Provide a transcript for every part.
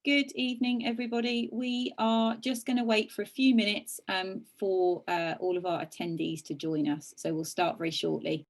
Good evening, everybody. We are just going to wait for a few minutes for all of our attendees to join us. So we'll start very shortly.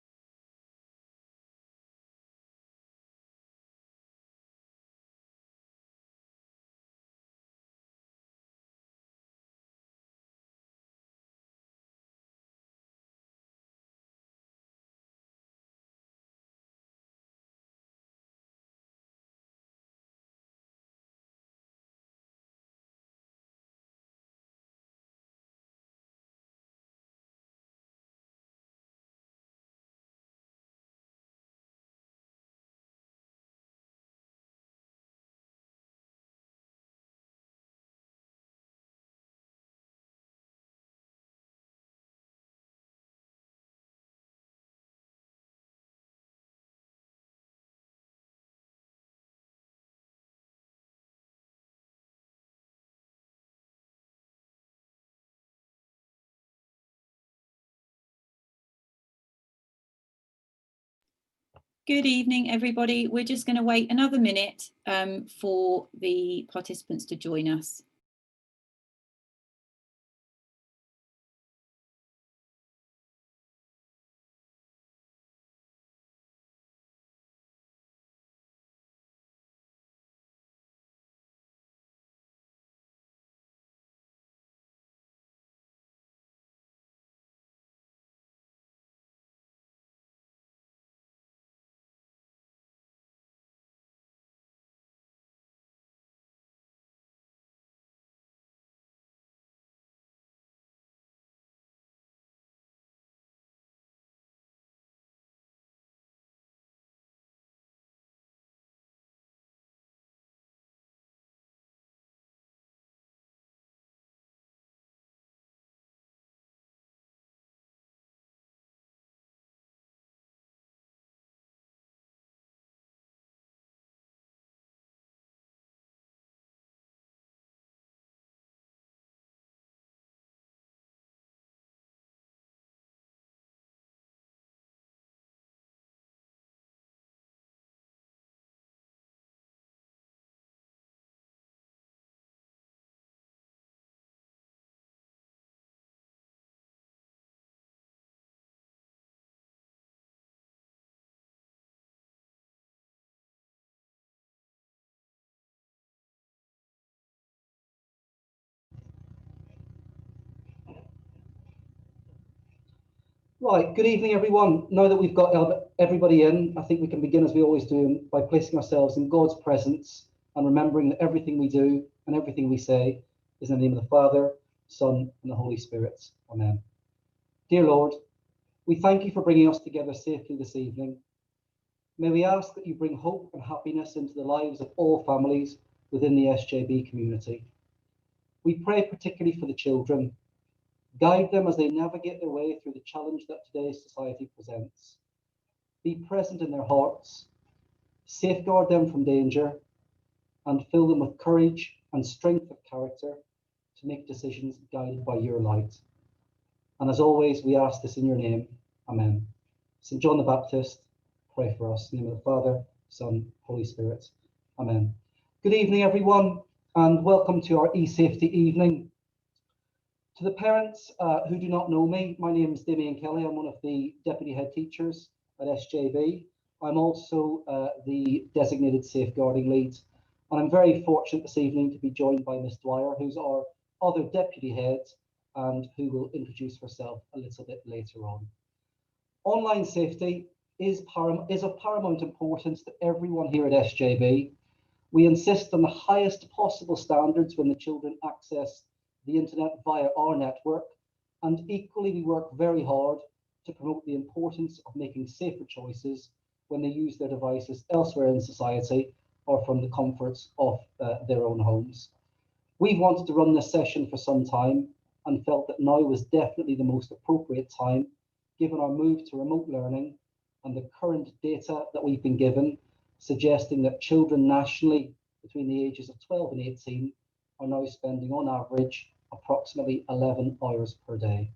Good evening, everybody. We're just going to wait another minute for the participants to join us. Right, good evening, everyone. Now that we've got everybody in, I think we can begin as we always do by placing ourselves in God's presence and remembering that everything we do and everything we say is in the name of the Father, Son, and the Holy Spirit. Amen. Dear Lord, we thank you for bringing us together safely this evening. May we ask that you bring hope and happiness into the lives of all families within the SJB community. We pray particularly for the children. Guide them as they navigate their way through the challenge that today's society presents. Be present in their hearts, safeguard them from danger, and fill them with courage and strength of character to make decisions guided by your light. And as always, we ask this in your name. Amen. St. John the Baptist, pray for us. In the name of the Father, Son, Holy Spirit. Amen. Good evening, everyone, and welcome to our eSafety evening. To the parents who do not know me, my name is Damien Kelly. I'm one of the deputy head teachers at SJB. I'm also the designated safeguarding lead. And I'm very fortunate this evening to be joined by Miss Dwyer, who's our other deputy head and who will introduce herself a little bit later on. Online safety is of paramount importance to everyone here at SJB. We insist on the highest possible standards when the children access the internet via our network, and equally we work very hard to promote the importance of making safer choices when they use their devices elsewhere in society or from the comforts of their own homes. We've wanted to run this session for some time and felt that now was definitely the most appropriate time, given our move to remote learning and the current data that we've been given, suggesting that children nationally between the ages of 12 and 18 are now spending on average approximately 11 hours per day.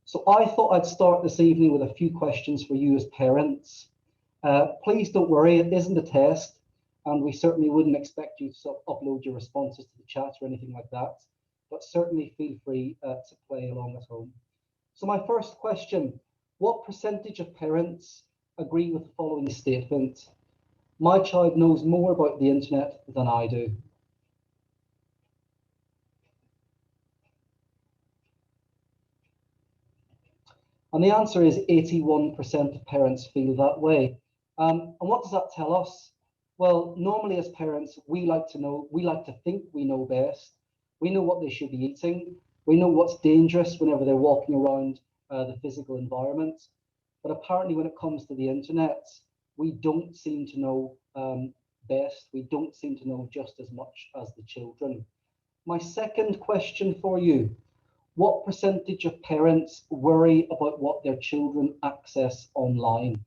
So I thought I'd start this evening with a few questions for you as parents. Please don't worry, it isn't a test. and we certainly wouldn't expect you to sort of upload your responses to the chat or anything like that, but certainly feel free to play along at home. So my first question, what percentage of parents agree with the following statement? My child knows more about the internet than I do. And the answer is 81% of parents feel that way. And what does that tell us? Well, normally as parents, we like to think we know best. We know what they should be eating. We know what's dangerous whenever they're walking around the physical environment. But apparently when it comes to the internet, we don't seem to know best. We don't seem to know just as much as the children. My second question for you, what percentage of parents worry about what their children access online?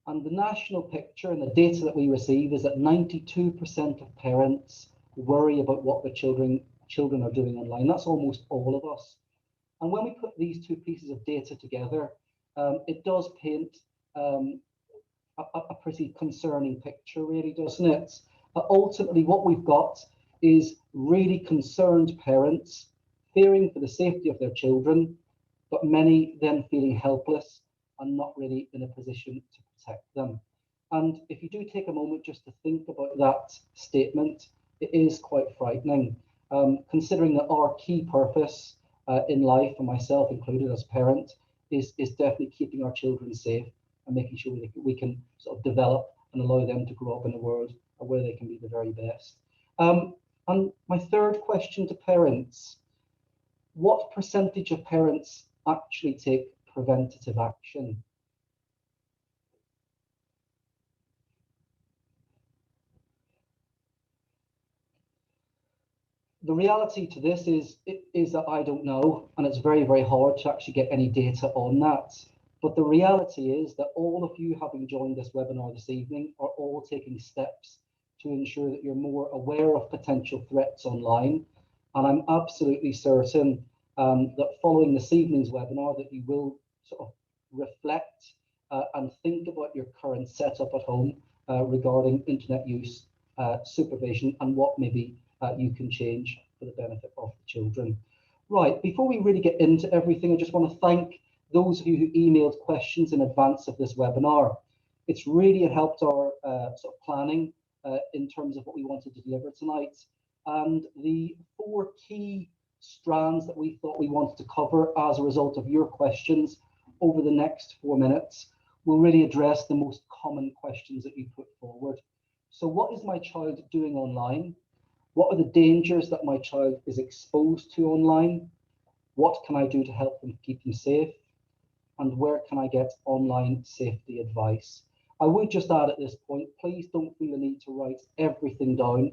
And the national picture and the data that we receive is that 92% of parents worry about what their children are doing online. That's almost all of us. And when we put these two pieces of data together, it does paint a pretty concerning picture, really, doesn't it? Ultimately, what we've got is really concerned parents fearing for the safety of their children, but many then feeling helpless and not really in a position to protect them. And if you do take a moment just to think about that statement, it is quite frightening, considering that our key purpose in life, and myself included as parent, is definitely keeping our children safe and making sure we can sort of develop and allow them to grow up in a world where they can be the very best. And my third question to parents, what percentage of parents actually take preventative action? The reality to this is that I don't know, and it's very, very hard to actually get any data on that. But the reality is that all of you having joined this webinar this evening are all taking steps to ensure that you're more aware of potential threats online. And I'm absolutely certain that following this evening's webinar that you will sort of reflect and think about your current setup at home regarding internet use, supervision, and what maybe you can change for the benefit of the children. Right, before we really get into everything, I just want to thank those of you who emailed questions in advance of this webinar. It's really helped our sort of planning in terms of what we wanted to deliver tonight. And the 4 key strands that we thought we wanted to cover as a result of your questions over the next 4 minutes will really address the most common questions that you put forward. So what is my child doing online? What are the dangers that my child is exposed to online? What can I do to help them keep them safe? And where can I get online safety advice? I would just add at this point, please don't feel the need to write everything down,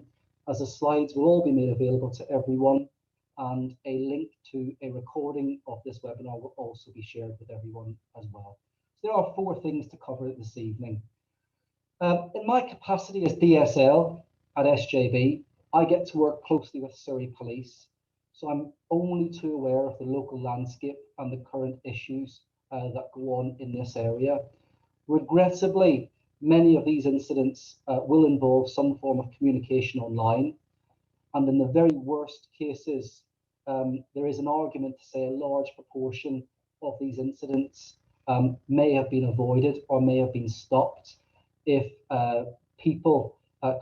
as the slides will all be made available to everyone, and a link to a recording of this webinar will also be shared with everyone as well. So there are 4 things to cover this evening. In my capacity as DSL at SJB, I get to work closely with Surrey Police, so I'm only too aware of the local landscape and the current issues that go on in this area. Regrettably, many of these incidents will involve some form of communication online, and in the very worst cases, there is an argument to say a large proportion of these incidents may have been avoided or may have been stopped if people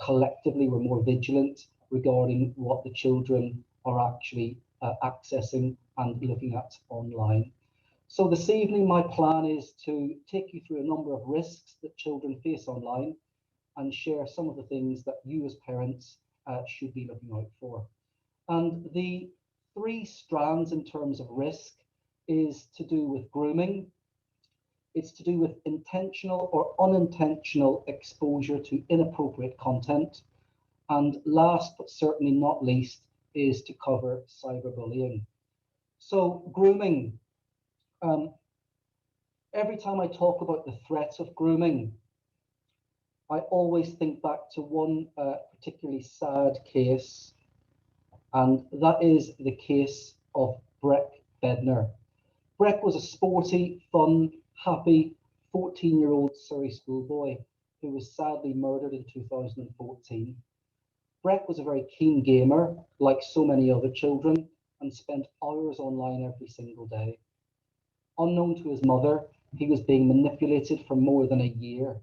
collectively were more vigilant regarding what the children are actually accessing and looking at online. So this evening, my plan is to take you through a number of risks that children face online and share some of the things that you as parents should be looking out for. And the 3 strands in terms of risk is to do with grooming. It's to do with intentional or unintentional exposure to inappropriate content. And last but certainly not least is to cover cyberbullying. So grooming. Every time I talk about the threats of grooming, I always think back to one particularly sad case, and that is the case of Breck Bednar. Breck was a sporty, fun, happy 14-year-old Surrey schoolboy who was sadly murdered in 2014. Breck was a very keen gamer, like so many other children, and spent hours online every single day. Unknown to his mother, he was being manipulated for more than a year.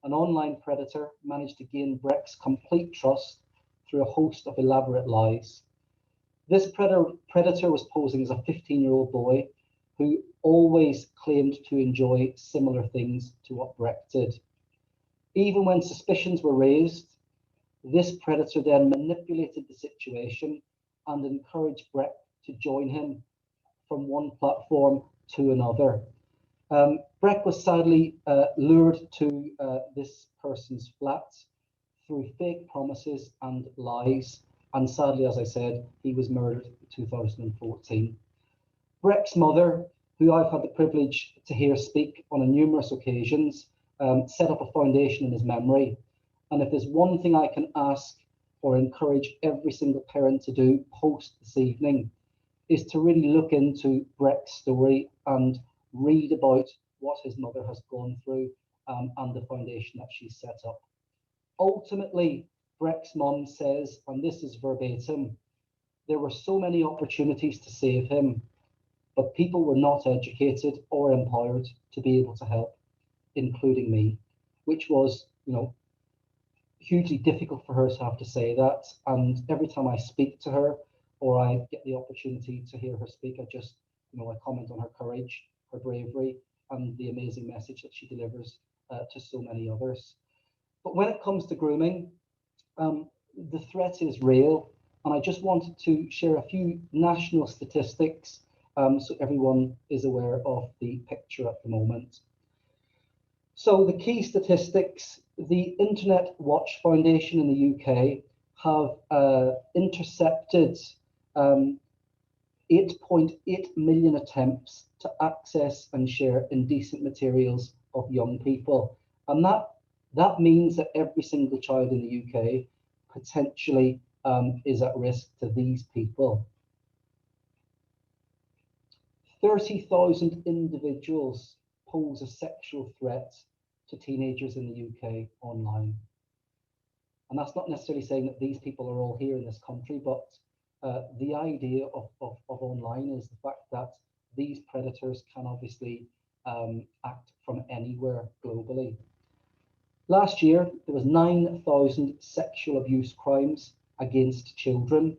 An online predator managed to gain Breck's complete trust through a host of elaborate lies. This predator was posing as a 15-year-old boy who always claimed to enjoy similar things to what Breck did. Even when suspicions were raised, this predator then manipulated the situation and encouraged Breck to join him from one platform to another. Breck was sadly lured to this person's flat through fake promises and lies. And sadly, as I said, he was murdered in 2014. Breck's mother, who I've had the privilege to hear speak on numerous occasions, set up a foundation in his memory. And if there's one thing I can ask or encourage every single parent to do post this evening, is to really look into Breck's story and read about what his mother has gone through and the foundation that she set up. Ultimately, Breck's mum says, and this is verbatim, there were so many opportunities to save him, but people were not educated or empowered to be able to help, including me, which was, hugely difficult for her to have to say that. And every time I speak to her or I get the opportunity to hear her speak, I just, I comment on her courage, her bravery, and the amazing message that she delivers to so many others. But when it comes to grooming, the threat is real. And I just wanted to share a few national statistics so everyone is aware of the picture at the moment. So the key statistics, the Internet Watch Foundation in the UK have intercepted 8.8 million attempts to access and share indecent materials of young people. And that means that every single child in the UK potentially is at risk to these people. 30,000 individuals pose a sexual threat to teenagers in the UK online. And that's not necessarily saying that these people are all here in this country, but the idea of online is the fact that these predators can obviously act from anywhere globally. Last year, there was 9,000 sexual abuse crimes against children.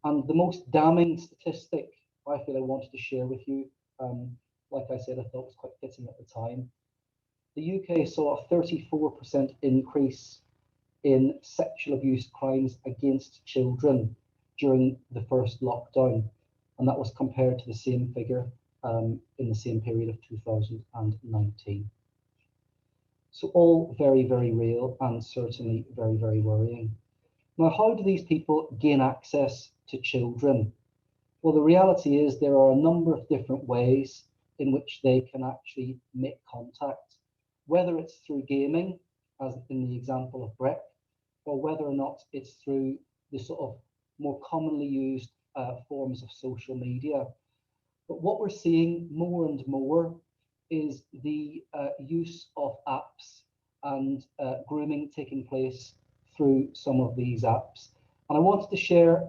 And the most damning statistic I feel I wanted to share with you, like I said, I thought was quite fitting at the time. The UK saw a 34% increase in sexual abuse crimes against children during the first lockdown, and that was compared to the same figure in the same period of 2019. So all very, very real and certainly very, very worrying. Now, how do these people gain access to children? Well, the reality is there are a number of different ways in which they can actually make contact, whether it's through gaming, as in the example of Breck, or whether or not it's through the sort of more commonly used forms of social media. But what we're seeing more and more is the use of apps and grooming taking place through some of these apps. And I wanted to share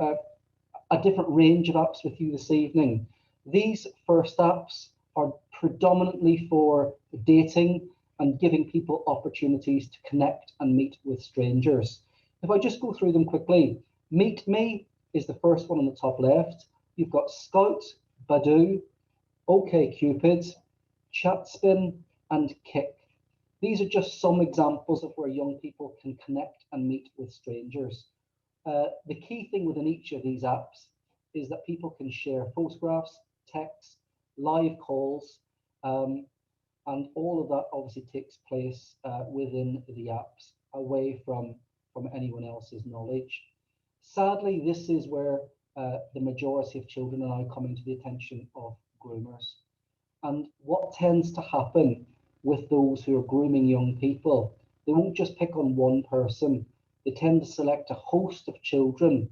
a different range of apps with you this evening. These first apps are predominantly for dating and giving people opportunities to connect and meet with strangers. If I just go through them quickly, Meet Me is the first one on the top left. You've got Scout, Badoo, OkCupid, Chatspin, and Kick. These are just some examples of where young people can connect and meet with strangers. The key thing within each of these apps is that people can share photographs, texts, live calls, and all of that obviously takes place within the apps, away from anyone else's knowledge. Sadly, this is where the majority of children are now coming to the attention of groomers. And what tends to happen with those who are grooming young people, they won't just pick on one person. They tend to select a host of children.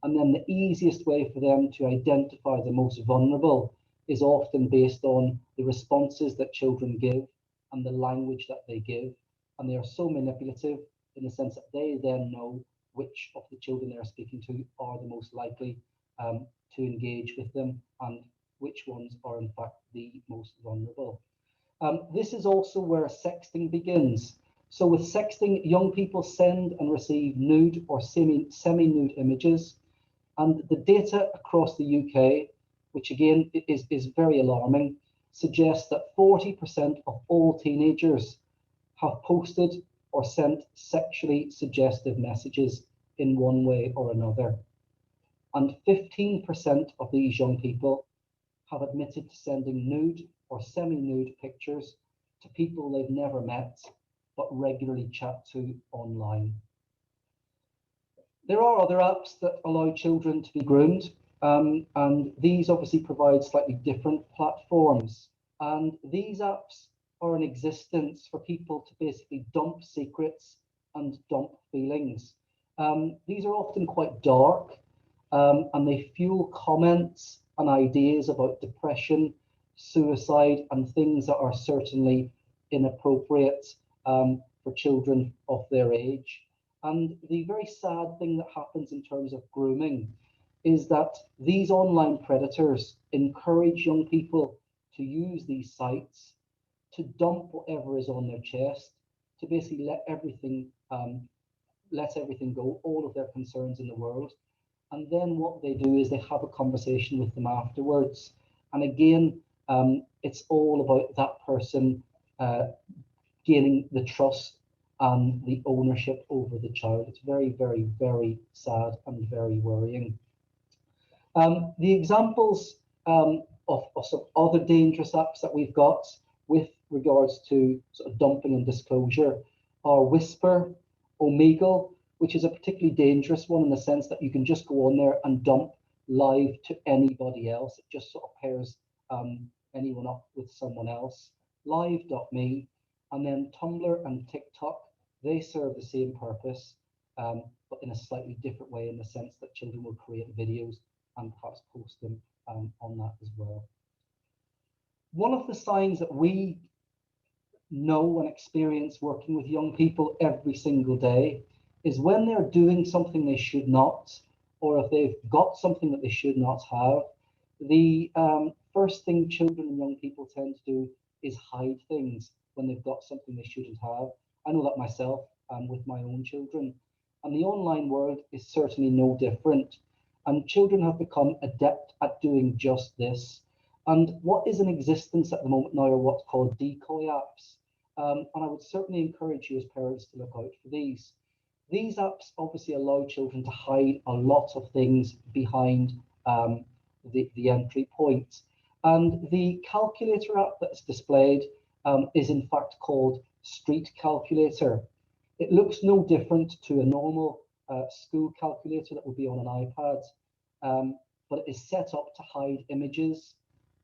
And then the easiest way for them to identify the most vulnerable is often based on the responses that children give and the language that they give. And they are so manipulative in the sense that they then know which of the children they're speaking to are the most likely to engage with them and which ones are in fact the most vulnerable. This is also where sexting begins. So with sexting, young people send and receive nude or semi-nude images, and the data across the UK, which again is very alarming, suggests that 40% of all teenagers have posted or sent sexually suggestive messages in one way or another. And 15% of these young people have admitted to sending nude or semi-nude pictures to people they've never met but regularly chat to online. There are other apps that allow children to be groomed, and these obviously provide slightly different platforms. And these apps are in existence for people to basically dump secrets and dump feelings. These are often quite dark, and they fuel comments and ideas about depression, suicide, and things that are certainly inappropriate for children of their age. And the very sad thing that happens in terms of grooming is that these online predators encourage young people to use these sites to dump whatever is on their chest, to basically let everything go, all of their concerns in the world. And then what they do is they have a conversation with them afterwards. And again, it's all about that person gaining the trust and the ownership over the child. It's very, very, very sad and very worrying. The examples of some other dangerous apps that we've got with regards to sort of dumping and disclosure are Whisper, Omegle, which is a particularly dangerous one in the sense that you can just go on there and dump live to anybody else. It just sort of pairs anyone up with someone else. Live.me, and then Tumblr and TikTok, they serve the same purpose, but in a slightly different way in the sense that children will create videos and perhaps post them on that as well. One of the signs that we know and experience working with young people every single day is when they're doing something they should not, or if they've got something that they should not have, the first thing children and young people tend to do is hide things when they've got something they shouldn't have. I know that myself with my own children. And the online world is certainly no different. And children have become adept at doing just this. And what is in existence at the moment now are what's called decoy apps. And I would certainly encourage you as parents to look out for these. These apps obviously allow children to hide a lot of things behind the entry point. And the calculator app that's displayed is in fact called Street Calculator. It looks no different to a normal school calculator that would be on an iPad, but it is set up to hide images,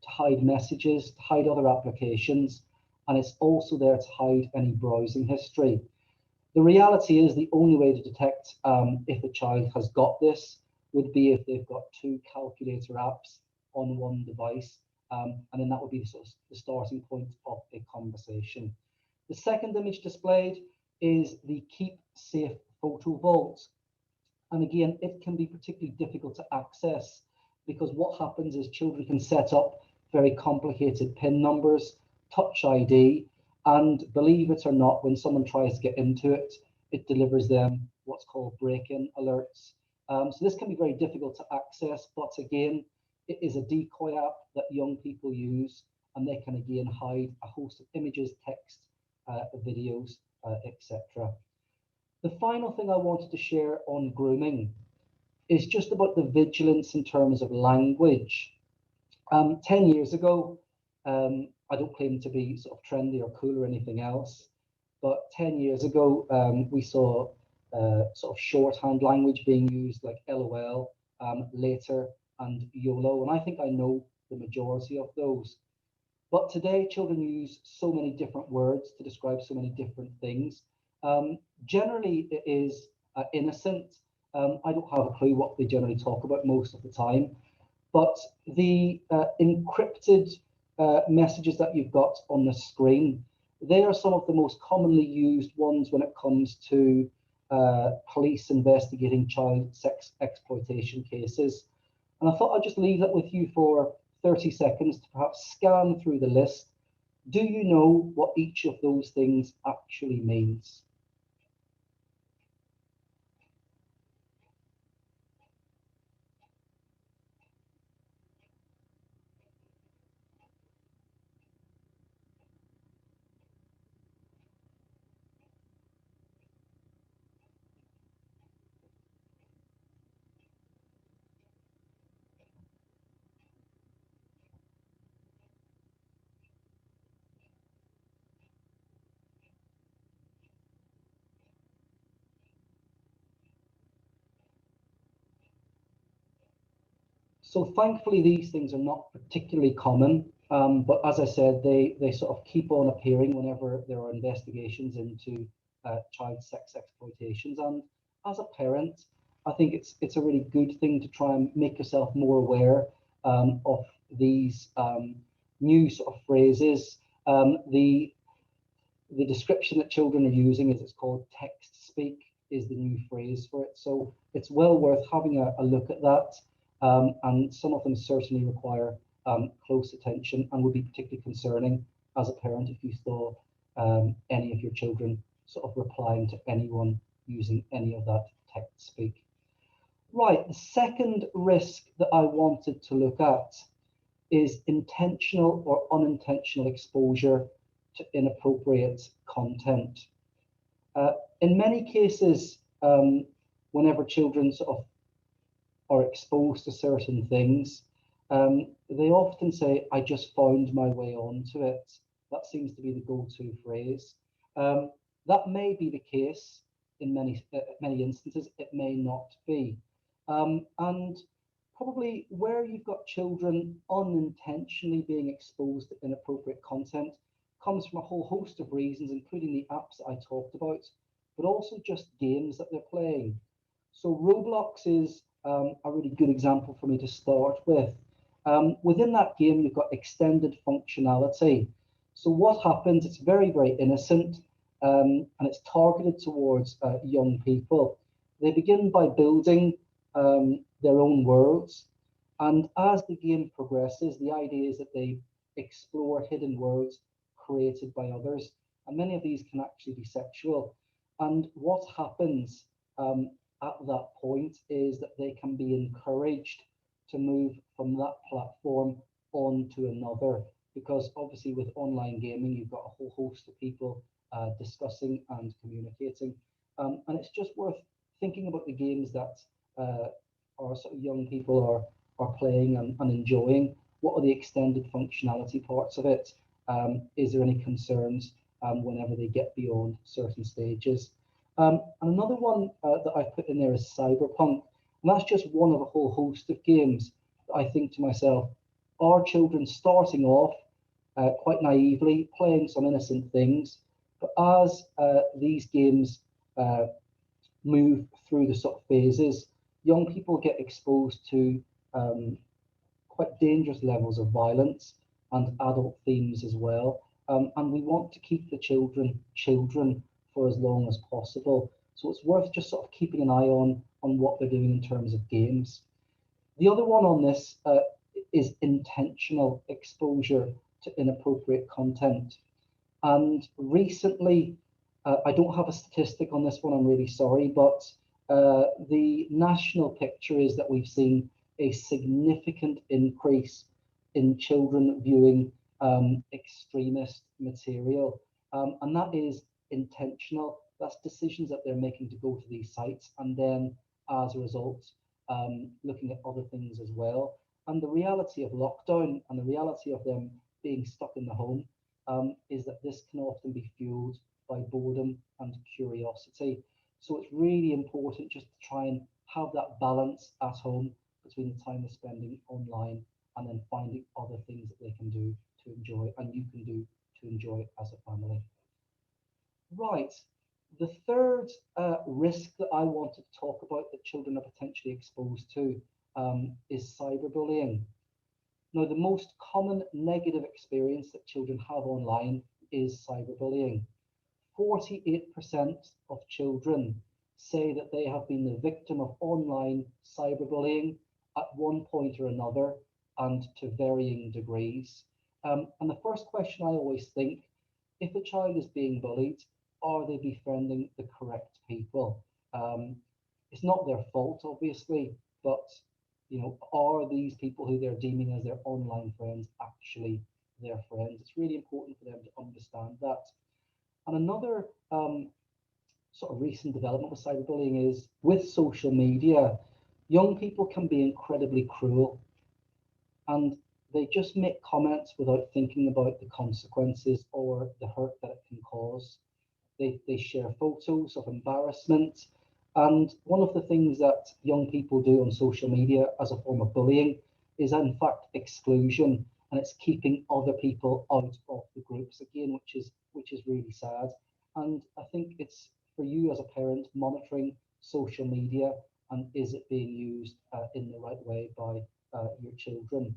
to hide messages, to hide other applications, and it's also there to hide any browsing history. The reality is the only way to detect if a child has got this would be if they've got two calculator apps on one device, and then that would be the starting point of a conversation. The second image displayed is the Keep Safe photo vault. And again, it can be particularly difficult to access because what happens is children can set up very complicated PIN numbers, Touch ID, and believe it or not, when someone tries to get into it, it delivers them what's called break-in alerts. So this can be very difficult to access, but again, it is a decoy app that young people use, and they can again hide a host of images, text, videos, etc. The final thing I wanted to share on grooming is just about the vigilance in terms of language. 10 years ago, I don't claim to be sort of trendy or cool or anything else, but 10 years ago, we saw sort of shorthand language being used like LOL, later, and YOLO, and I think I know the majority of those. But today, children use so many different words to describe so many different things. Generally, it is innocent. I don't have a clue what they generally talk about most of the time. but the encrypted messages that you've got on the screen, they are some of the most commonly used ones when it comes to police investigating child sex exploitation cases. And I thought I'd just leave that with you for 30 seconds to perhaps scan through the list. Do you know what each of those things actually means? So thankfully, these things are not particularly common, but as I said, they sort of keep on appearing whenever there are investigations into child sex exploitations. And as a parent, I think it's a really good thing to try and make yourself more aware of these new sort of phrases. The description that children are using is it's called text speak is the new phrase for it. So it's well worth having a look at that. And some of them certainly require close attention and would be particularly concerning as a parent if you saw any of your children sort of replying to anyone using any of that text speak. Right, the second risk that I wanted to look at is intentional or unintentional exposure to inappropriate content. In many cases, whenever children sort of are exposed to certain things, they often say, I just found my way onto it. That seems to be the go-to phrase. That may be the case in many instances, it may not be. And probably where you've got children unintentionally being exposed to inappropriate content comes from a whole host of reasons, including the apps that I talked about, but also just games that they're playing. So Roblox is a really good example for me to start with. Within that game, you've got extended functionality. So what happens, it's very, very innocent, and it's targeted towards young people. They begin by building their own worlds. And as the game progresses, the idea is that they explore hidden worlds created by others. And many of these can actually be sexual. And what happens at that point is that they can be encouraged to move from that platform on to another. Because obviously, with online gaming, you've got a whole host of people discussing and communicating. And it's just worth thinking about the games that our sort of young people are playing and enjoying. What are the extended functionality parts of it? Is there any concerns whenever they get beyond certain stages? And another one that I put in there is cyberpunk, and that's just one of a whole host of games that I think to myself, are children starting off quite naively playing some innocent things, but as these games move through the sort of phases, young people get exposed to quite dangerous levels of violence and adult themes as well. And we want to keep the children for as long as possible. So it's worth just sort of keeping an eye on what they're doing in terms of games. The other one on this is intentional exposure to inappropriate content. And recently, I don't have a statistic on this one, I'm really sorry, but the national picture is that we've seen a significant increase in children viewing extremist material. And that is intentional. That's decisions that they're making to go to these sites, and then as a result, looking at other things as well. And the reality of lockdown and the reality of them being stuck in the home is that this can often be fueled by boredom and curiosity. So it's really important just to try and have that balance at home between the time they're spending online and then finding other things that they can do to enjoy and you can do to enjoy as a family. Right. The third risk that I wanted to talk about that children are potentially exposed to is cyberbullying. Now, the most common negative experience that children have online is cyberbullying. 48% of children say that they have been the victim of online cyberbullying at one point or another and to varying degrees. And the first question I always think, if a child is being bullied, are they befriending the correct people? It's not their fault, obviously, but are these people who they're deeming as their online friends actually their friends? It's really important for them to understand that. And another sort of recent development with cyberbullying is with social media, young people can be incredibly cruel and they just make comments without thinking about the consequences or the hurt that it can cause. They share photos of embarrassment. And one of the things that young people do on social media as a form of bullying is, in fact, exclusion, and it's keeping other people out of the groups again, which is really sad. And I think it's for you as a parent monitoring social media and is it being used in the right way by your children.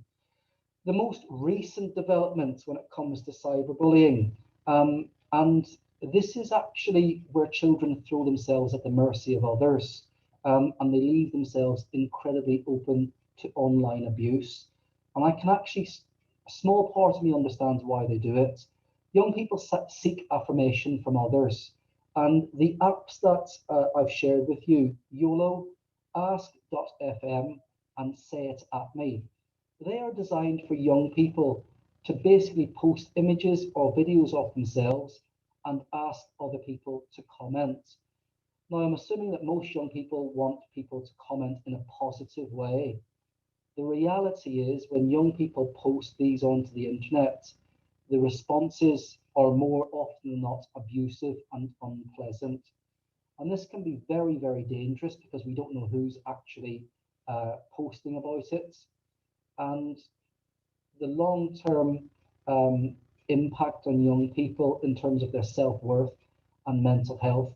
The most recent developments when it comes to cyberbullying. And this is actually where children throw themselves at the mercy of others, and they leave themselves incredibly open to online abuse. And I can actually, a small part of me understands why they do it. Young people seek affirmation from others. And the apps that I've shared with you, YOLO, Ask.fm, and Say It At Me, they are designed for young people to basically post images or videos of themselves and ask other people to comment. Now, I'm assuming that most young people want people to comment in a positive way. The reality is, when young people post these onto the internet, the responses are more often than not abusive and unpleasant. And this can be very, very dangerous because we don't know who's actually posting about it. And the long-term impact on young people in terms of their self-worth and mental health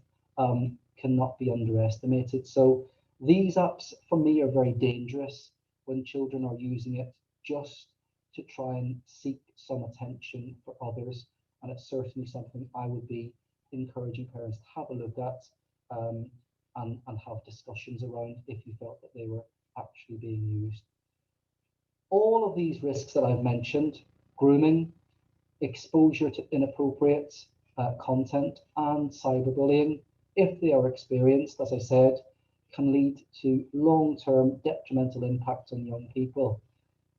cannot be underestimated. So these apps for me are very dangerous when children are using it just to try and seek some attention for others. And it's certainly something I would be encouraging parents to have a look at and have discussions around if you felt that they were actually being used. All of these risks that I've mentioned, grooming, exposure to inappropriate content, and cyberbullying, if they are experienced, as I said, can lead to long-term detrimental impact on young people.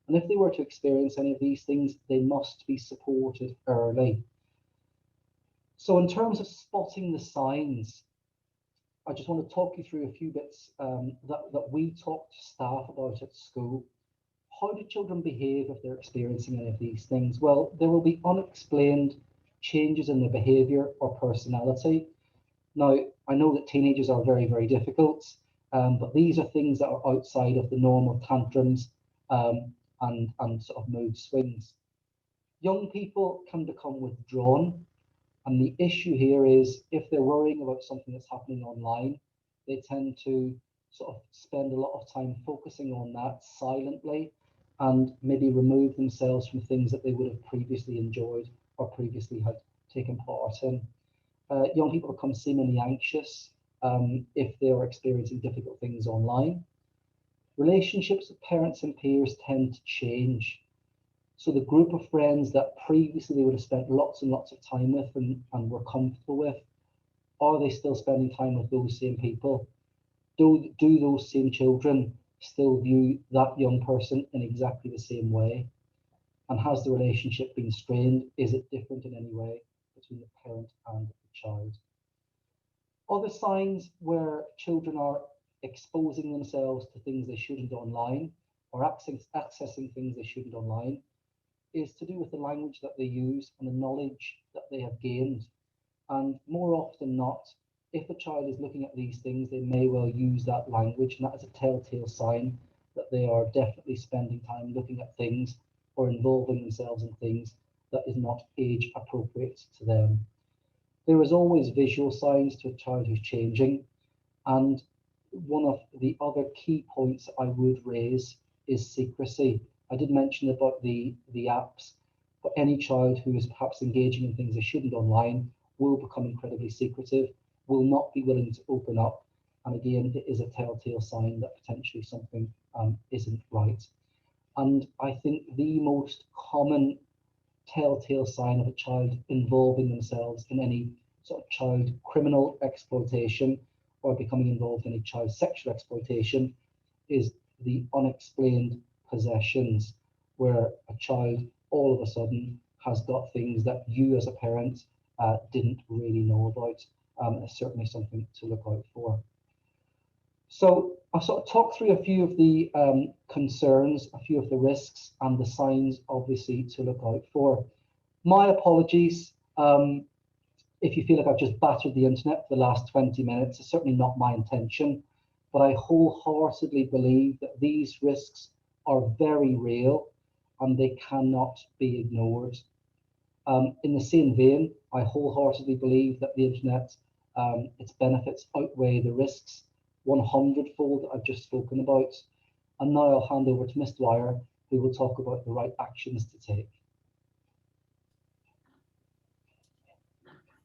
And if they were to experience any of these things, they must be supported early. So in terms of spotting the signs, I just want to talk you through a few bits that we talk to staff about at school. How do children behave if they're experiencing any of these things? Well, there will be unexplained changes in their behavior or personality. Now, I know that teenagers are very, very difficult, but these are things that are outside of the normal tantrums and sort of mood swings. Young people can become withdrawn, and the issue here is if they're worrying about something that's happening online, they tend to sort of spend a lot of time focusing on that silently and maybe remove themselves from things that they would have previously enjoyed or previously had taken part in. Young people become seemingly anxious if they are experiencing difficult things online. Relationships with parents and peers tend to change. So the group of friends that previously they would have spent lots and lots of time with and were comfortable with, are they still spending time with those same people? Do those same children still view that young person in exactly the same way? And has the relationship been strained? Is it different in any way between the parent and the child? Other signs where children are exposing themselves to things they shouldn't online or accessing things they shouldn't online is to do with the language that they use and the knowledge that they have gained. And more often than not, if a child is looking at these things, they may well use that language, and that is a telltale sign that they are definitely spending time looking at things or involving themselves in things that is not age appropriate to them. There is always visual signs to a child who's changing, and one of the other key points I would raise is secrecy. I did mention about the apps, but any child who is perhaps engaging in things they shouldn't online will become incredibly secretive, will not be willing to open up. And again, it is a telltale sign that potentially something isn't right. And I think the most common telltale sign of a child involving themselves in any sort of child criminal exploitation or becoming involved in a child sexual exploitation is the unexplained possessions, where a child all of a sudden has got things that you as a parent didn't really know about. It's certainly something to look out for. So I'll sort of talk through a few of the concerns, a few of the risks and the signs, obviously, to look out for. My apologies if you feel like I've just battered the internet for the last 20 minutes. It's certainly not my intention, but I wholeheartedly believe that these risks are very real and they cannot be ignored. In the same vein, I wholeheartedly believe that the internet, its benefits outweigh the risks 100-fold that I've just spoken about. And now I'll hand over to Ms. Dwyer, who will talk about the right actions to take.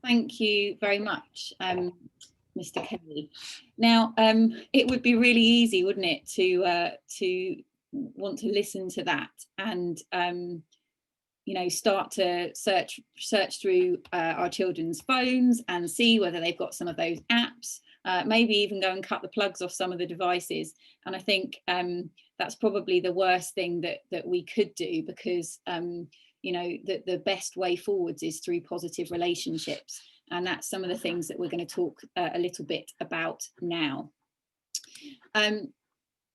Thank you very much, Mr. Kelly. Now, it would be really easy, wouldn't it, to want to listen to that and you know, start to search through our children's phones and see whether they've got some of those apps, maybe even go and cut the plugs off some of the devices. And I think that's probably the worst thing that we could do, because you know, the best way forwards is through positive relationships. And that's some of the things that we're going to talk a little bit about now.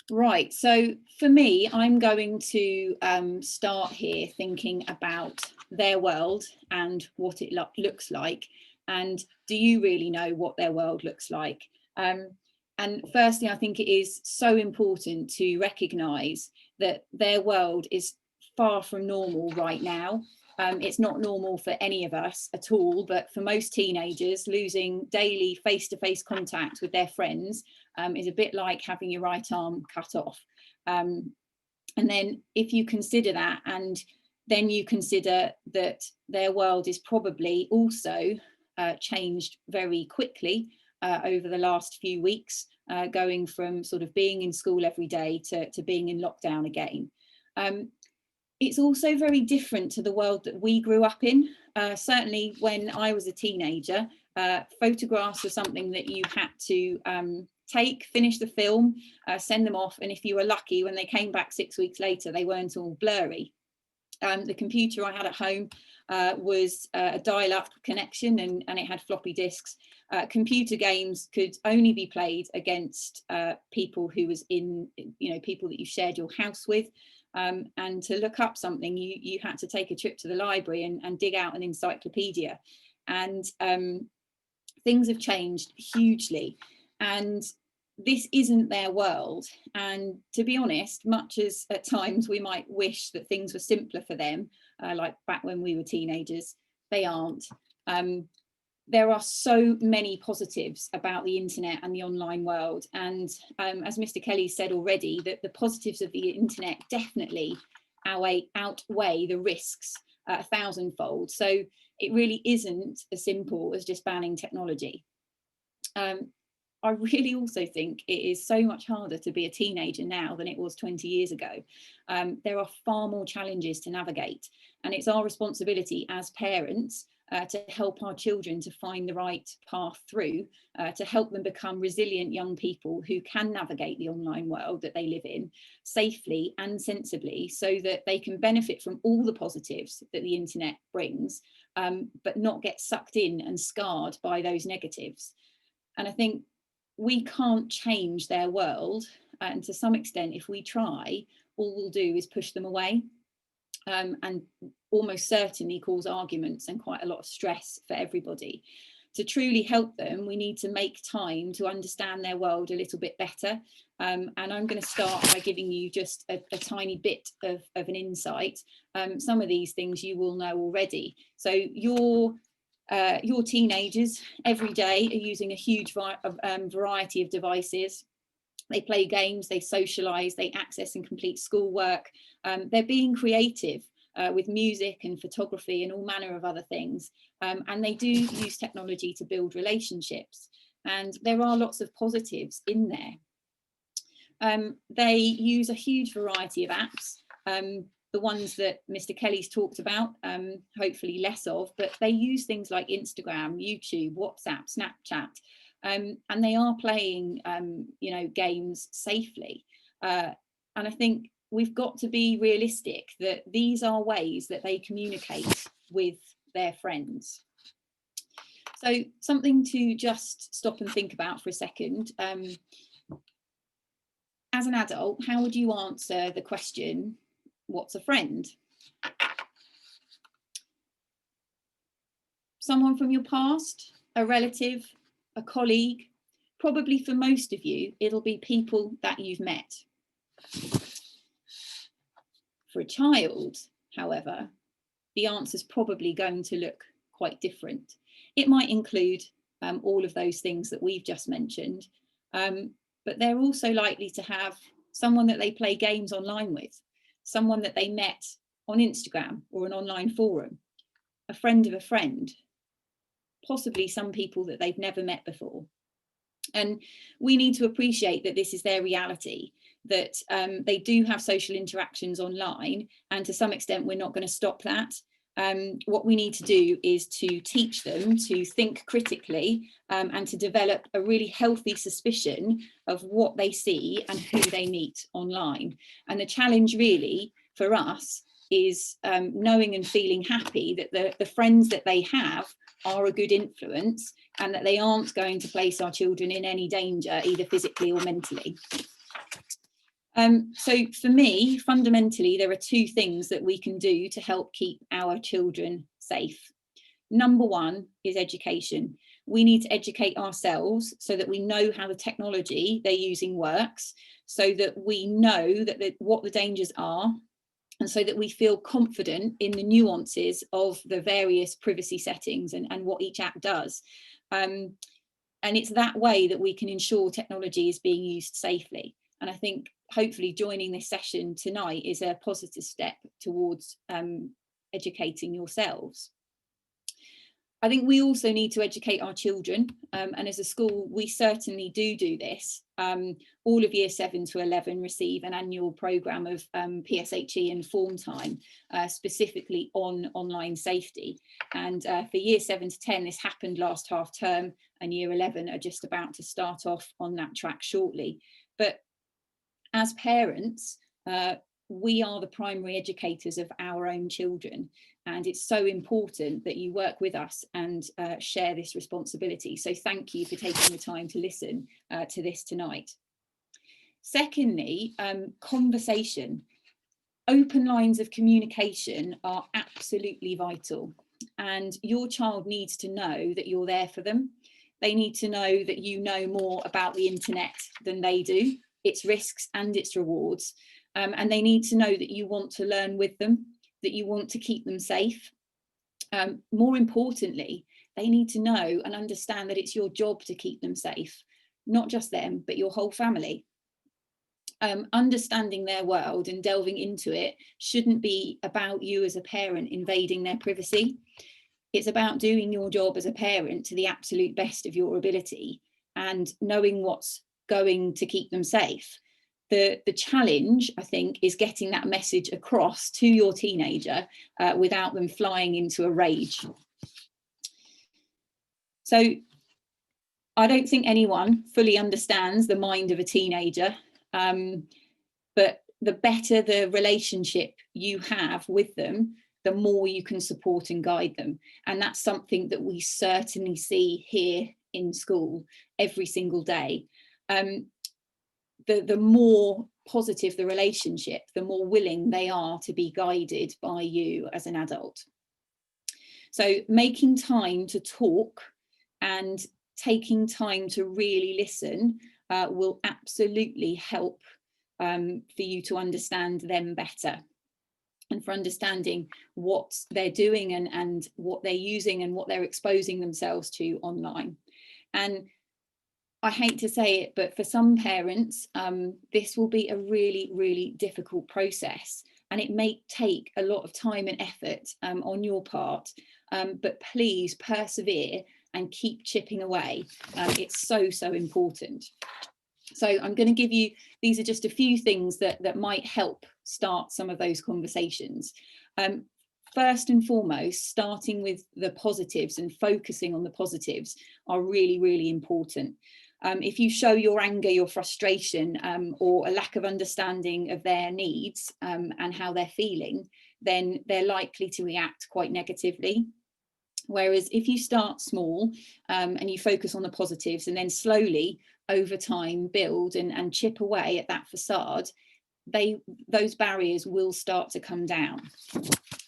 Right, so for me, I'm going to start here thinking about their world and what it looks like. And do you really know what their world looks like? And firstly, I think it is so important to recognise that their world is far from normal right now. It's not normal for any of us at all, but for most teenagers, losing daily face-to-face contact with their friends is a bit like having your right arm cut off. And then if you consider that, and then you consider that their world is probably also changed very quickly over the last few weeks, going from sort of being in school every day to being in lockdown again. It's also very different to the world that we grew up in. Certainly when I was a teenager, photographs were something that you had to take, finish the film, send them off. And if you were lucky, when they came back 6 weeks later, they weren't all blurry. The computer I had at home was a dial-up connection, and it had floppy disks. Computer games could only be played against people who was in, you know, people that you shared your house with. And to look up something, you had to take a trip to the library and dig out an encyclopedia. And things have changed hugely. And this isn't their world. And to be honest, much as at times we might wish that things were simpler for them, like back when we were teenagers, they aren't. There are so many positives about the internet and the online world. And as Mr. Kelly said already, that the positives of the internet definitely outweigh the risks 1,000-fold. So it really isn't as simple as just banning technology. I really also think it is so much harder to be a teenager now than it was 20 years ago. There are far more challenges to navigate, and it's our responsibility as parents to help our children to find the right path through, to help them become resilient young people who can navigate the online world that they live in safely and sensibly, so that they can benefit from all the positives that the internet brings, but not get sucked in and scarred by those negatives. And I think we can't change their world. And to some extent, if we try, all we'll do is push them away, and almost certainly cause arguments and quite a lot of stress for everybody. To truly help them, we need to make time to understand their world a little bit better. And I'm going to start by giving you just a tiny bit of an insight. Some of these things you will know already. So your teenagers every day are using a huge variety of devices. They play games, they socialise, they access and complete schoolwork. They're being creative with music and photography and all manner of other things. And they do use technology to build relationships. And there are lots of positives in there. They use a huge variety of apps. The ones that Mr. Kelly's talked about, hopefully less of, but they use things like Instagram, YouTube, WhatsApp, Snapchat, and they are playing, you know, games safely. And I think we've got to be realistic that these are ways that they communicate with their friends. So something to just stop and think about for a second. As an adult, how would you answer the question, what's a friend? Someone from your past, a relative, a colleague? Probably for most of you, it'll be people that you've met. For a child, however, the answer's probably going to look quite different. It might include all of those things that we've just mentioned, but they're also likely to have someone that they play games online with, someone that they met on Instagram or an online forum, a friend of a friend, possibly some people that they've never met before. And we need to appreciate that this is their reality, that they do have social interactions online, and to some extent we're not going to stop that. What we need to do is to teach them to think critically and to develop a really healthy suspicion of what they see and who they meet online. And the challenge really for us is knowing and feeling happy that the friends that they have are a good influence and that they aren't going to place our children in any danger, either physically or mentally. So for me, fundamentally, there are two things that we can do to help keep our children safe. Number one is education. We need to educate ourselves so that we know how the technology they're using works, so that we know that what the dangers are, and so that we feel confident in the nuances of the various privacy settings and what each app does. And it's that way that we can ensure technology is being used safely. And I think hopefully joining this session tonight is a positive step towards educating yourselves. I think we also need to educate our children, and as a school we certainly do this. All of year 7 to 11 receive an annual programme of PSHE and form time, specifically on online safety, and for year 7 to 10 this happened last half term, and year 11 are just about to start off on that track shortly. But as parents, we are the primary educators of our own children, and it's so important that you work with us and share this responsibility. So thank you for taking the time to listen to this tonight. Secondly, conversation. Open lines of communication are absolutely vital, and your child needs to know that you're there for them. They need to know that you know more about the internet than they do, its risks and its rewards. And they need to know that you want to learn with them, that you want to keep them safe. More importantly, they need to know and understand that it's your job to keep them safe, not just them, but your whole family. Understanding their world and delving into it shouldn't be about you as a parent invading their privacy. It's about doing your job as a parent to the absolute best of your ability and knowing what's going to keep them safe. The challenge, I think, is getting that message across to your teenager without them flying into a rage. So I don't think anyone fully understands the mind of a teenager, but the better the relationship you have with them, the more you can support and guide them. And that's something that we certainly see here in school every single day. The more positive the relationship, the more willing they are to be guided by you as an adult. So making time to talk and taking time to really listen will absolutely help for you to understand them better, and for understanding what they're doing and what they're using and what they're exposing themselves to online. And I hate to say it, but for some parents, this will be a really, really difficult process, and it may take a lot of time and effort on your part, but please persevere and keep chipping away. It's so, so important. So I'm going to give you, these are just a few things that might help start some of those conversations. First and foremost, starting with the positives and focusing on the positives are really, really important. If you show your anger, your frustration, or a lack of understanding of their needs and how they're feeling, then they're likely to react quite negatively. Whereas if you start small and you focus on the positives and then slowly over time build and chip away at that facade, those barriers will start to come down.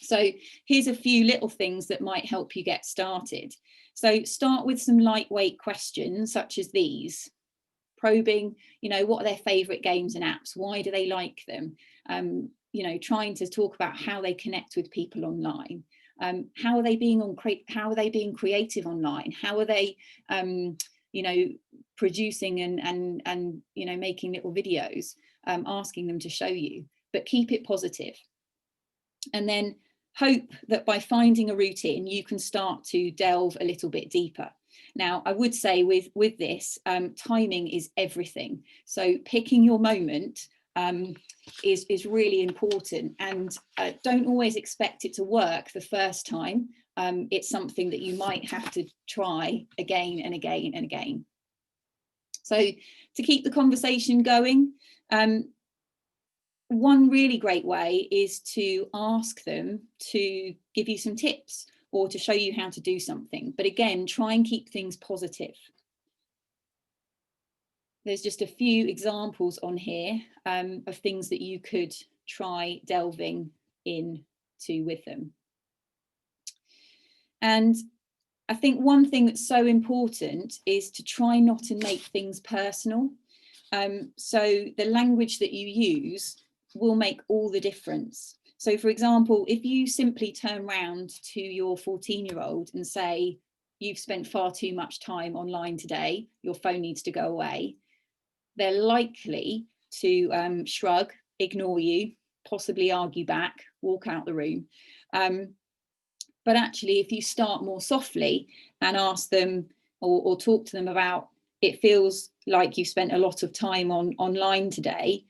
So here's a few little things that might help you get started. So start with some lightweight questions such as these. Probing, what are their favorite games and apps? Why do they like them? Trying to talk about how they connect with people online. How are they being creative online? How are they producing and making little videos, asking them to show you, but keep it positive. And then hope that by finding a routine, you can start to delve a little bit deeper. Now, I would say with this, timing is everything. So picking your moment is really important, and don't always expect it to work the first time. It's something that you might have to try again and again and again. So to keep the conversation going, one really great way is to ask them to give you some tips or to show you how to do something. But again, try and keep things positive. There's just a few examples on here of things that you could try delving into with them. And I think one thing that's so important is to try not to make things personal. So the language that you use will make all the difference. So for example, if you simply turn around to your 14-year-old and say, you've spent far too much time online today, your phone needs to go away, they're likely to shrug, ignore you, possibly argue back, walk out the room. But actually, if you start more softly and ask them or talk to them about, it feels like you've spent a lot of time online today,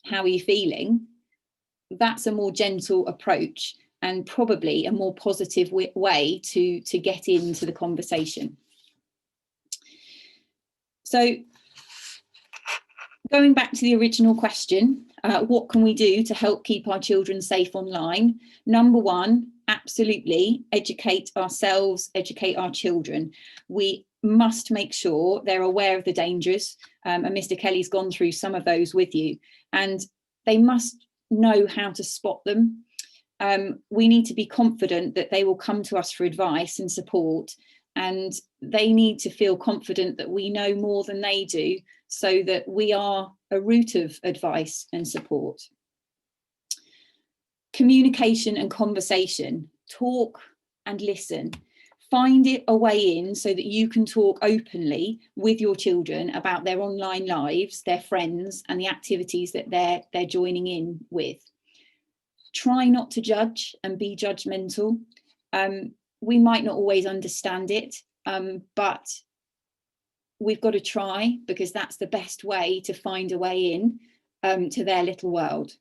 how are you feeling? That's a more gentle approach and probably a more positive way to get into the conversation. So going back to the original question, what can we do to help keep our children safe online? Number one, absolutely educate ourselves, educate our children. We must make sure they're aware of the dangers, and Mr. Kelly's gone through some of those with you, and they must know how to spot them. We need to be confident that they will come to us for advice and support, and they need to feel confident that we know more than they do, so that we are a route of advice and support. Communication and conversation, talk and listen. Find it a way in so that you can talk openly with your children about their online lives, their friends, and the activities that they're joining in with. Try not to judge and be judgmental. We might not always understand it, but we've got to try, because that's the best way to find a way in to their little world.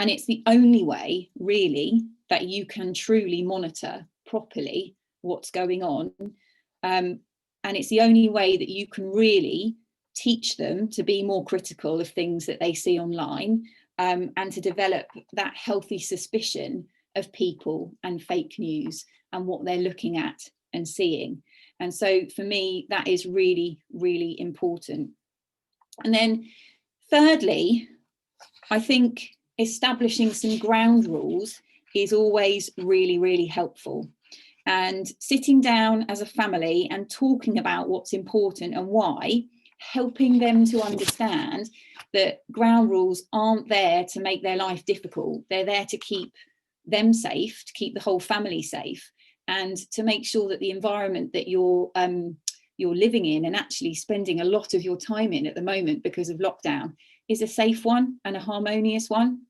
And it's the only way, really, that you can truly monitor properly what's going on. And it's the only way that you can really teach them to be more critical of things that they see online, and to develop that healthy suspicion of people and fake news and what they're looking at and seeing. And so for me, that is really, really important. And then thirdly, I think establishing some ground rules is always really, really helpful. And sitting down as a family and talking about what's important and why, helping them to understand that ground rules aren't there to make their life difficult. They're there to keep them safe, to keep the whole family safe, and to make sure that the environment that you're you're living in and actually spending a lot of your time in at the moment because of lockdown is a safe one and a harmonious one.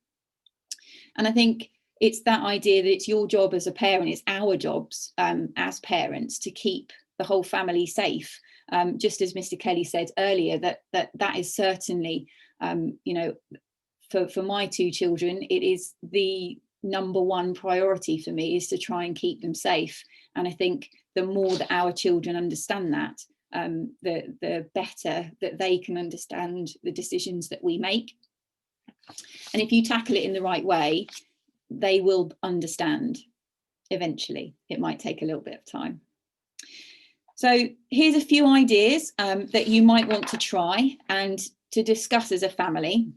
And I think it's that idea that it's your job as a parent, it's our jobs as parents to keep the whole family safe. Just as Mr. Kelly said earlier, that is certainly, you know, for my two children, it is the number one priority for me, is to try and keep them safe. And I think the more that our children understand that, the better that they can understand the decisions that we make. And if you tackle it in the right way, they will understand eventually. It might take a little bit of time. So here's a few ideas that you might want to try and to discuss as a family.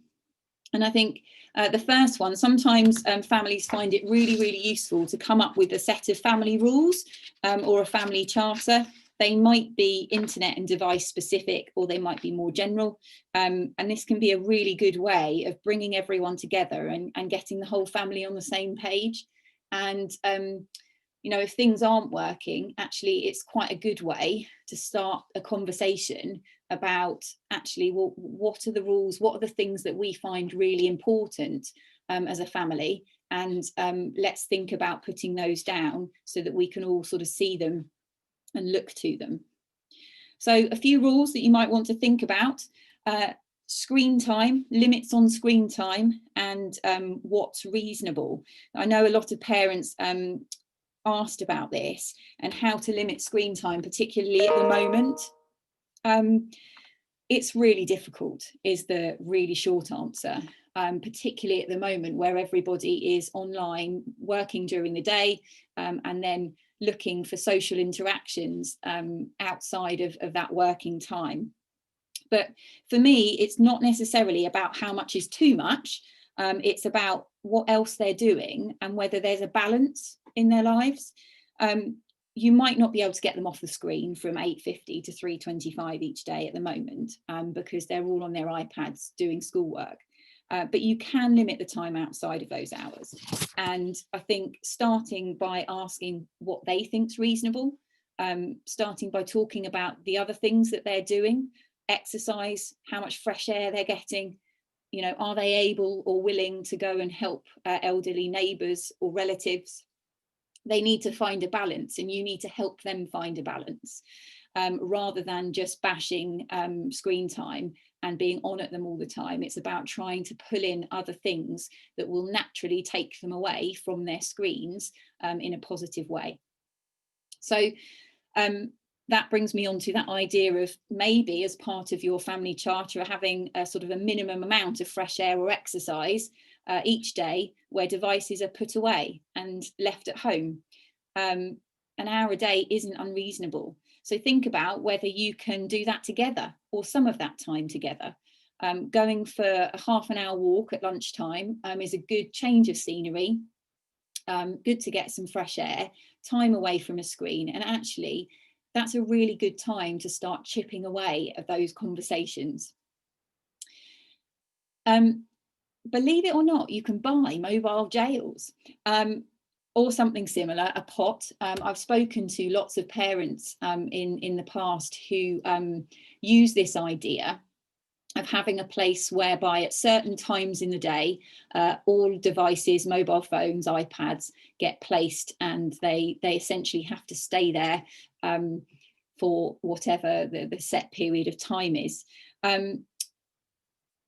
And I think the first one, sometimes families find it really, really useful to come up with a set of family rules or a family charter. They might be internet and device specific, or they might be more general. And this can be a really good way of bringing everyone together and getting the whole family on the same page. And, you know, if things aren't working, actually, it's quite a good way to start a conversation about actually, well, what are the rules? What are the things that we find really important as a family? And let's think about putting those down so that we can all sort of see them and look to them. So a few rules that you might want to think about: screen time, limits on screen time, and what's reasonable. I know a lot of parents asked about this and how to limit screen time, particularly at the moment. It's really difficult, is the really short answer, particularly at the moment where everybody is online, working during the day, and then looking for social interactions outside of that working time. But for me, it's not necessarily about how much is too much. It's about what else they're doing and whether there's a balance in their lives. You might not be able to get them off the screen from 8:50 to 3:25 each day at the moment, because they're all on their iPads doing schoolwork. But you can limit the time outside of those hours. And I think starting by asking what they think's reasonable, starting by talking about the other things that they're doing, exercise, how much fresh air they're getting, you know, are they able or willing to go and help elderly neighbours or relatives? They need to find a balance, and you need to help them find a balance, rather than just bashing screen time and being on at them all the time. It's about trying to pull in other things that will naturally take them away from their screens in a positive way. So that brings me on to that idea of maybe, as part of your family charter, having a sort of a minimum amount of fresh air or exercise each day where devices are put away and left at home. An hour a day isn't unreasonable. So think about whether you can do that together, or some of that time together. Going for a half an hour walk at lunchtime is a good change of scenery, good to get some fresh air, time away from a screen. And actually, that's a really good time to start chipping away at those conversations. Believe it or not, you can buy mobile jails. Or something similar, a pot. I've spoken to lots of parents in the past who use this idea of having a place whereby at certain times in the day, all devices, mobile phones, iPads, get placed, and they essentially have to stay there for whatever the set period of time is.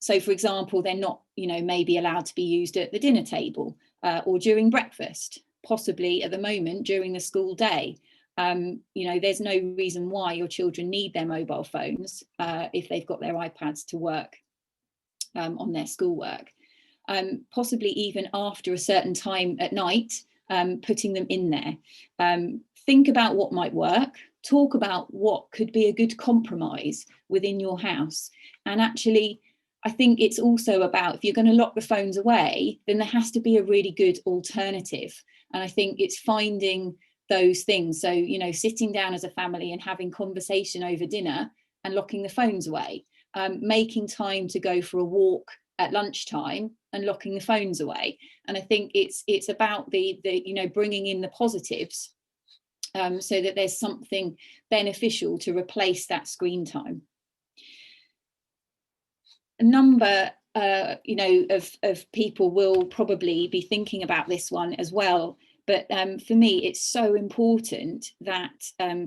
So, for example, they're not, you know, maybe allowed to be used at the dinner table or during breakfast, possibly at the moment during the school day. You know, there's no reason why your children need their mobile phones if they've got their iPads to work on their schoolwork. Possibly even after a certain time at night, putting them in there. Think about what might work. Talk about what could be a good compromise within your house. And actually, I think it's also about, if you're going to lock the phones away, then there has to be a really good alternative. And I think it's finding those things. So, you know, sitting down as a family and having conversation over dinner and locking the phones away, making time to go for a walk at lunchtime and locking the phones away. And I think it's about the you know, bringing in the positives so that there's something beneficial to replace that screen time. A number of people will probably be thinking about this one as well. But for me, it's so important that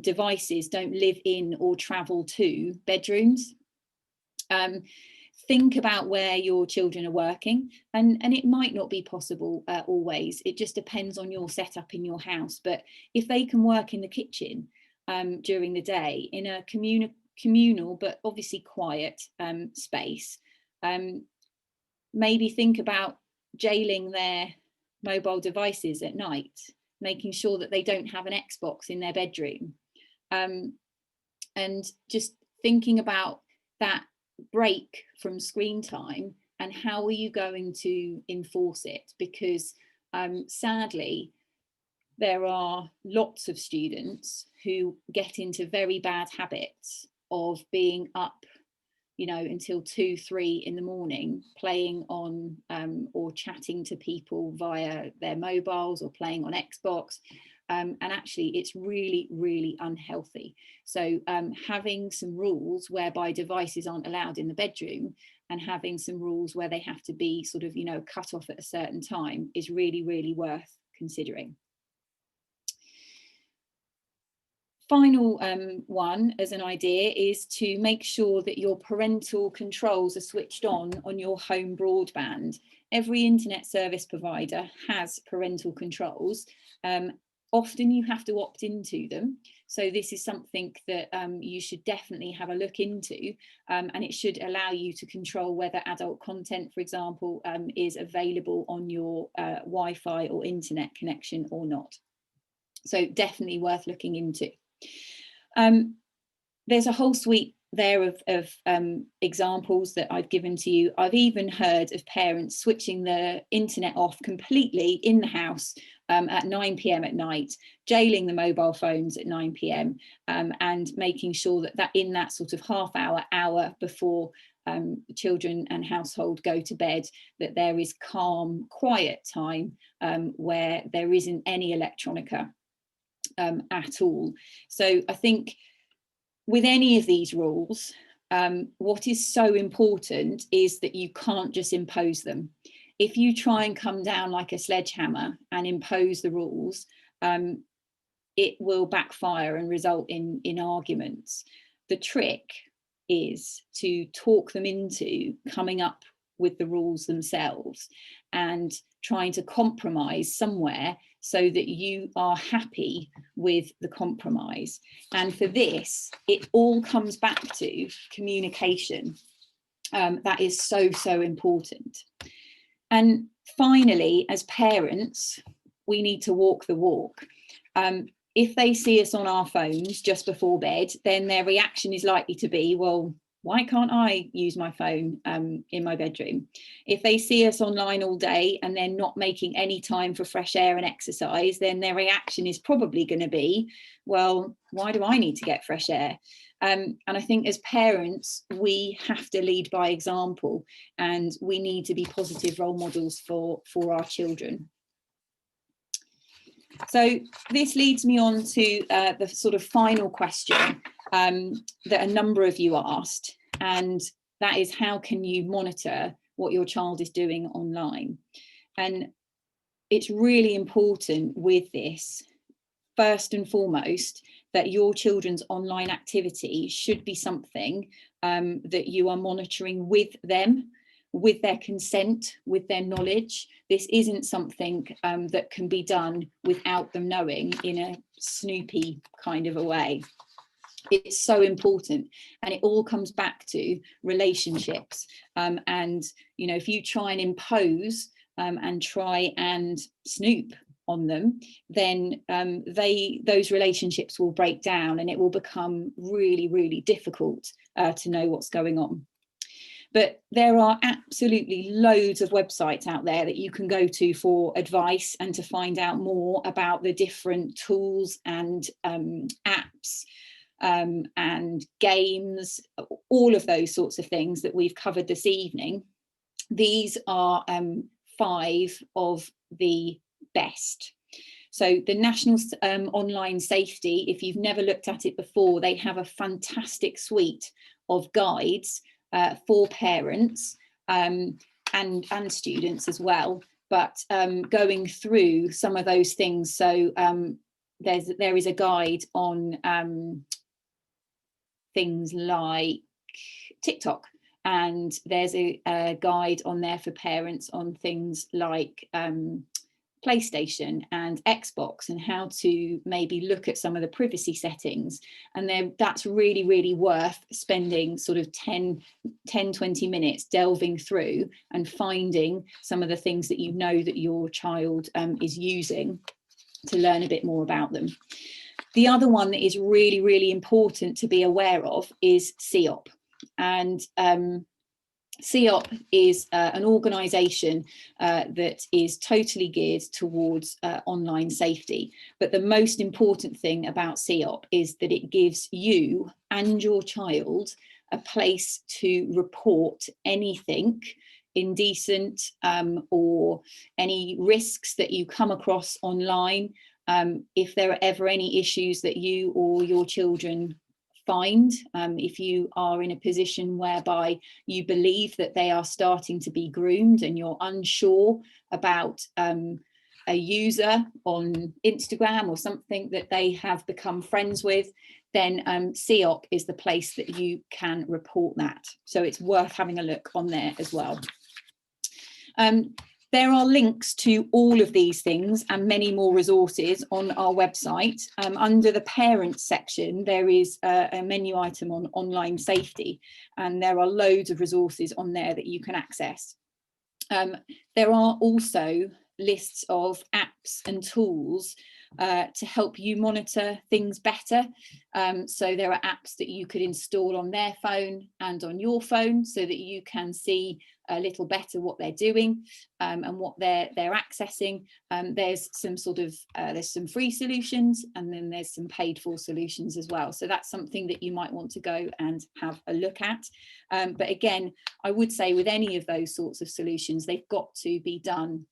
devices don't live in or travel to bedrooms. Think about where your children are working, and it might not be possible always. It just depends on your setup in your house. But if they can work in the kitchen during the day in a communal but obviously quiet space, maybe think about jailing their mobile devices at night, making sure that they don't have an Xbox in their bedroom, and just thinking about that break from screen time and how are you going to enforce it, because sadly there are lots of students who get into very bad habits of being up until 2, 3 in the morning, playing on or chatting to people via their mobiles or playing on Xbox. And actually it's really, really unhealthy. So having some rules whereby devices aren't allowed in the bedroom, and having some rules where they have to be sort of, cut off at a certain time is really, really worth considering. Final one as an idea is to make sure that your parental controls are switched on your home broadband. Every internet service provider has parental controls. Often you have to opt into them. So this is something that you should definitely have a look into, and it should allow you to control whether adult content, for example, is available on your Wi-Fi or internet connection or not. So definitely worth looking into. There's a whole suite there of examples that I've given to you. I've even heard of parents switching the internet off completely in the house at 9 p.m. at night, jailing the mobile phones at 9 p.m. And making sure that in that sort of hour before children and household go to bed, that there is calm, quiet time where there isn't any electronica at all. So I think with any of these rules, what is so important is that you can't just impose them. If you try and come down like a sledgehammer and impose the rules, it will backfire and result in arguments. The trick is to talk them into coming up with the rules themselves and trying to compromise somewhere so that you are happy with the compromise. And for this, it all comes back to communication. That is so, so important. And finally, as parents, we need to walk the walk. If they see us on our phones just before bed, then their reaction is likely to be, well, why can't I use my phone in my bedroom? If they see us online all day and they're not making any time for fresh air and exercise, then their reaction is probably going to be, well, why do I need to get fresh air? And I think as parents, we have to lead by example, and we need to be positive role models for our children. So this leads me on to the sort of final question that a number of you asked, and that is, how can you monitor what your child is doing online? And it's really important with this, first and foremost, that your children's online activity should be something that you are monitoring with them, with their consent, with their knowledge. This isn't something that can be done without them knowing, in a snoopy kind of a way. It's so important, and it all comes back to relationships. And if you try and impose and try and snoop on them, then those relationships will break down, and it will become really, really difficult to know what's going on. But there are absolutely loads of websites out there that you can go to for advice and to find out more about the different tools and apps and games, all of those sorts of things that we've covered this evening. These are 5 of the best. So the National Online Safety, if you've never looked at it before, they have a fantastic suite of guides for parents and students as well, but going through some of those things. So there is a guide on things like TikTok, and there's a guide on there for parents on things like PlayStation and Xbox, and how to maybe look at some of the privacy settings. And that's really, really worth spending sort of 10-20 minutes delving through and finding some of the things that you know that your child is using, to learn a bit more about them. The other one that is really, really important to be aware of is CEOP. And CEOP is an organisation that is totally geared towards online safety. But the most important thing about CEOP is that it gives you and your child a place to report anything indecent or any risks that you come across online. If there are ever any issues that you or your children find, if you are in a position whereby you believe that they are starting to be groomed and you're unsure about a user on Instagram or something that they have become friends with, then CEOP is the place that you can report that. So it's worth having a look on there as well. There are links to all of these things and many more resources on our website. Under the parents section, there is a menu item on online safety, and there are loads of resources on there that you can access. There are also lists of apps and tools to help you monitor things better. So there are apps that you could install on their phone and on your phone, so that you can see a little better what they're doing and what they're accessing. There's some sort of there's some free solutions, and then there's some paid for solutions as well. So that's something that you might want to go and have a look at. But again, I would say with any of those sorts of solutions, they've got to be done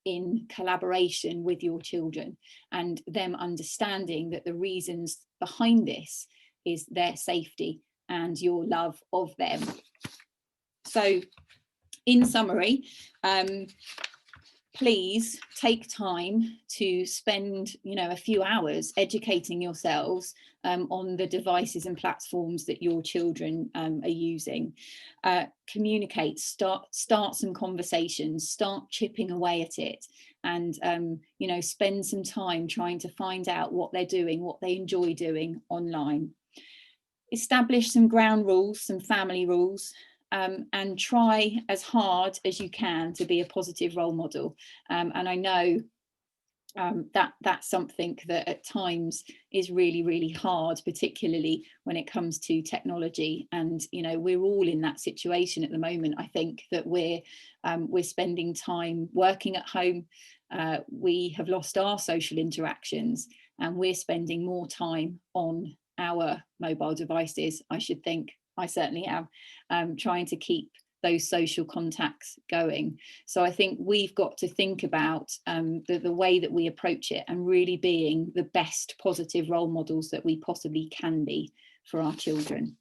in collaboration with your children, and them understanding that the reasons behind this is their safety and your love of them. So in summary, please take time to spend, a few hours educating yourselves on the devices and platforms that your children are using. Communicate, start some conversations, start chipping away at it, and spend some time trying to find out what they're doing, what they enjoy doing online. Establish some ground rules, some family rules. And try as hard as you can to be a positive role model. And I know that's something that at times is really, really hard, particularly when it comes to technology. And we're all in that situation at the moment. I think that we're spending time working at home. We have lost our social interactions, and we're spending more time on our mobile devices, I should think. I certainly am, trying to keep those social contacts going. So I think we've got to think about the way that we approach it, and really being the best positive role models that we possibly can be for our children.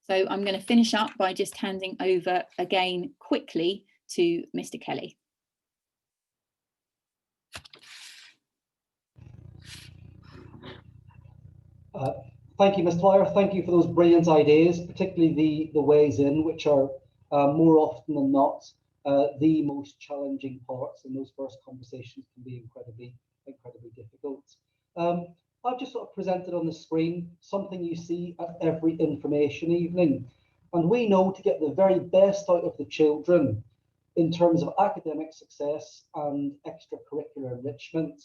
So I'm going to finish up by just handing over again quickly to Mr. Kelly. Thank you, Ms. Dwyer. Thank you for those brilliant ideas, particularly the ways in, which are more often than not the most challenging parts, and those first conversations can be incredibly difficult. I've just sort of presented on the screen something you see at every information evening, and we know to get the very best out of the children in terms of academic success and extracurricular enrichment,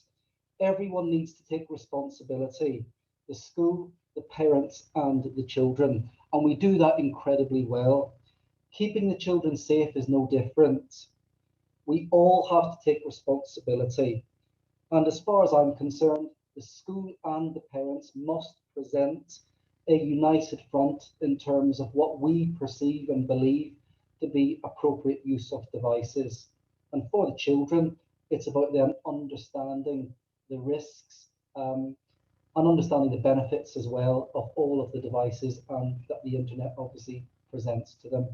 everyone needs to take responsibility. The school, the parents, and the children. And we do that incredibly well. Keeping the children safe is no different. We all have to take responsibility. And as far as I'm concerned, the school and the parents must present a united front in terms of what we perceive and believe to be appropriate use of devices. And for the children, It's about them understanding the risks and understanding the benefits as well of all of the devices and that the internet obviously presents to them.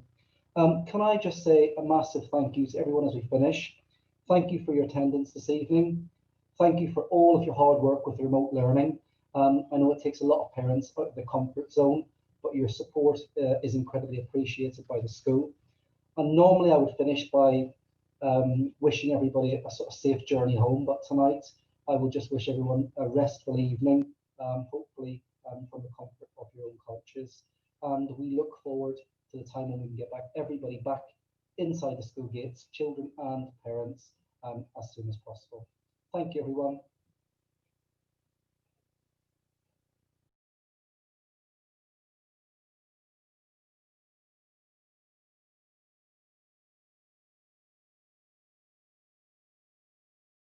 Can I just say a massive thank you to everyone as we finish. Thank you for your attendance this evening. Thank you for all of your hard work with remote learning. I know it takes a lot of parents out of the comfort zone, but your support is incredibly appreciated by the school. And normally I would finish by wishing everybody a sort of safe journey home, but tonight I will just wish everyone a restful evening, hopefully from the comfort of your own couches. And we look forward to the time when we can get everybody back inside the school gates, children and parents, as soon as possible. Thank you, everyone.